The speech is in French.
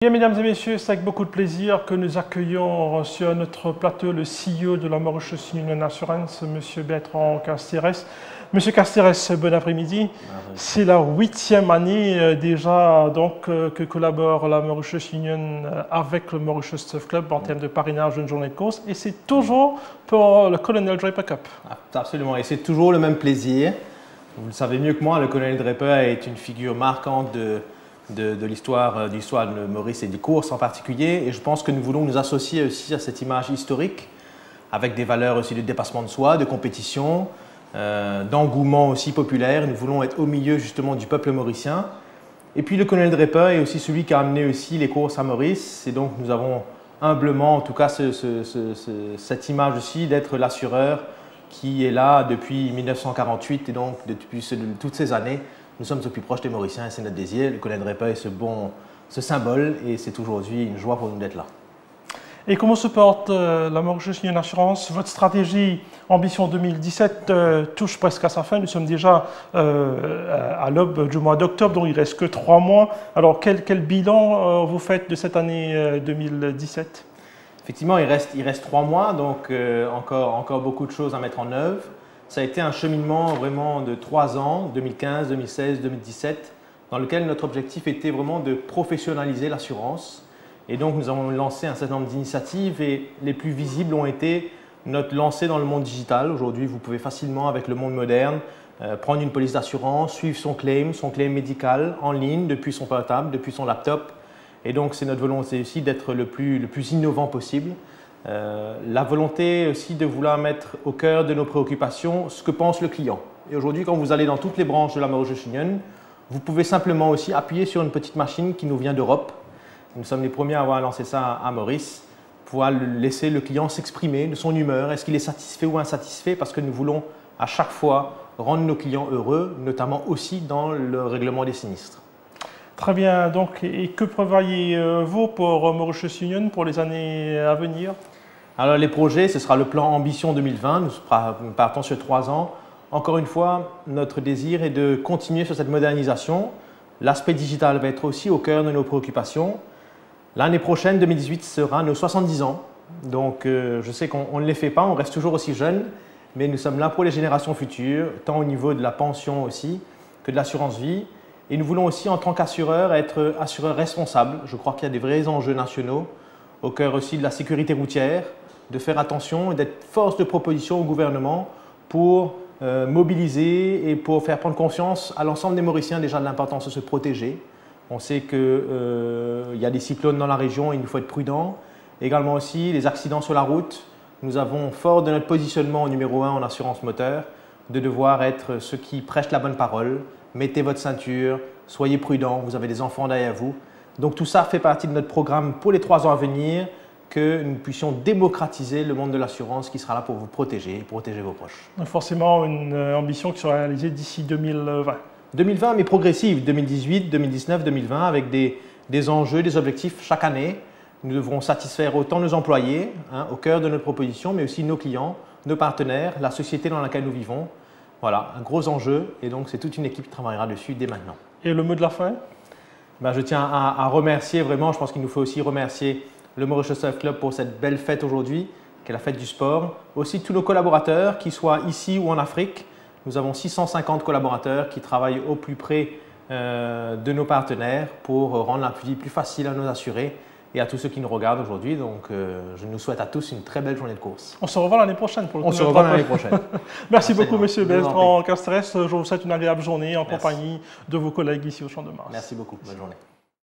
Bien, mesdames et messieurs, c'est avec beaucoup de plaisir que nous accueillons sur notre plateau le CEO de la Mauritius Union Assurance, M. Bertrand Casteres. Monsieur Casteres, bon après-midi. C'est la 8e année déjà donc, que collabore la Mauritius Union avec le Mauritius Surf Club en termes de parrainage d'une journée de course, et c'est toujours pour le Colonel Draper Cup. Absolument, et c'est toujours le même plaisir. Vous le savez mieux que moi, le Colonel Draper est une figure marquante de l'histoire de Maurice et des courses en particulier, et je pense que nous voulons nous associer aussi à cette image historique avec des valeurs aussi de dépassement de soi, de compétition, d'engouement aussi populaire. Nous voulons être au milieu justement du peuple mauricien. Et puis le Colonel Draper est aussi celui qui a amené aussi les courses à Maurice, et donc nous avons humblement en tout cas cette image aussi d'être l'assureur qui est là depuis 1948, et donc depuis toutes ces années nous sommes au plus proche des Mauriciens, et c'est notre désir. Le Colonel Draper est ce symbole, et c'est aujourd'hui une joie pour nous d'être là. Et comment se porte la Mauritius Union Assurance? Votre stratégie Ambition 2017 touche presque à sa fin. Nous sommes déjà à l'aube du mois d'octobre, donc il ne reste que 3 mois. Alors quel bilan vous faites de cette année 2017? Effectivement, il reste 3 mois, donc encore beaucoup de choses à mettre en œuvre. Ça a été un cheminement vraiment de 3 ans, 2015, 2016, 2017, dans lequel notre objectif était vraiment de professionnaliser l'assurance. Et donc nous avons lancé un certain nombre d'initiatives, et les plus visibles ont été notre lancée dans le monde digital. Aujourd'hui, vous pouvez facilement, avec le monde moderne, prendre une police d'assurance, suivre son claim médical en ligne depuis son portable, depuis son laptop. Et donc c'est notre volonté aussi d'être le plus innovant possible. La volonté aussi de vouloir mettre au cœur de nos préoccupations ce que pense le client. Et aujourd'hui, quand vous allez dans toutes les branches de la Mauritius Union, vous pouvez simplement aussi appuyer sur une petite machine qui nous vient d'Europe. Nous sommes les premiers à avoir lancé ça à Maurice, pouvoir laisser le client s'exprimer de son humeur, est-ce qu'il est satisfait ou insatisfait, parce que nous voulons à chaque fois rendre nos clients heureux, notamment aussi dans le règlement des sinistres. Très bien, donc, et que prévoyez-vous pour Mauritius Union pour les années à venir? Alors les projets, ce sera le plan Ambition 2020, nous partons sur 3 ans. Encore une fois, notre désir est de continuer sur cette modernisation. L'aspect digital va être aussi au cœur de nos préoccupations. L'année prochaine, 2018, sera nos 70 ans. Donc je sais qu'on ne les fait pas, on reste toujours aussi jeunes, mais nous sommes là pour les générations futures, tant au niveau de la pension aussi que de l'assurance vie. Et nous voulons aussi, en tant qu'assureur, être assureur responsable. Je crois qu'il y a des vrais enjeux nationaux, au cœur aussi de la sécurité routière, de faire attention et d'être force de proposition au gouvernement pour mobiliser et pour faire prendre conscience à l'ensemble des Mauriciens déjà de l'importance de se protéger. On sait qu'il y a des cyclones dans la région, il nous faut être prudent. Également aussi les accidents sur la route. Nous avons, fort de notre positionnement numéro 1 en assurance moteur, de devoir être ceux qui prêchent la bonne parole. Mettez votre ceinture, soyez prudents, vous avez des enfants derrière vous. Donc tout ça fait partie de notre programme pour les 3 ans à venir, que nous puissions démocratiser le monde de l'assurance qui sera là pour vous protéger et protéger vos proches. Donc forcément une ambition qui sera réalisée d'ici 2020. 2020, mais progressive, 2018, 2019, 2020, avec des enjeux, des objectifs chaque année. Nous devrons satisfaire autant nos employés, au cœur de notre proposition, mais aussi nos clients, nos partenaires, la société dans laquelle nous vivons. Voilà, un gros enjeu, et donc c'est toute une équipe qui travaillera dessus dès maintenant. Et le mot de la fin? Je tiens à remercier vraiment, je pense qu'il nous faut aussi remercier le Mauritius Surf Club pour cette belle fête aujourd'hui, qui est la fête du sport. Aussi tous nos collaborateurs, qu'ils soient ici ou en Afrique. Nous avons 650 collaborateurs qui travaillent au plus près de nos partenaires pour rendre la vie plus facile à nos assurés et à tous ceux qui nous regardent aujourd'hui. Donc, je nous souhaite à tous une très belle journée de course. On se revoit l'année prochaine pour le On se revoit l'année prochaine. Merci beaucoup, Monsieur Bertrand Casteres. Je vous souhaite une agréable journée en compagnie de vos collègues ici au Champ de Mars. Merci beaucoup. Bonne journée.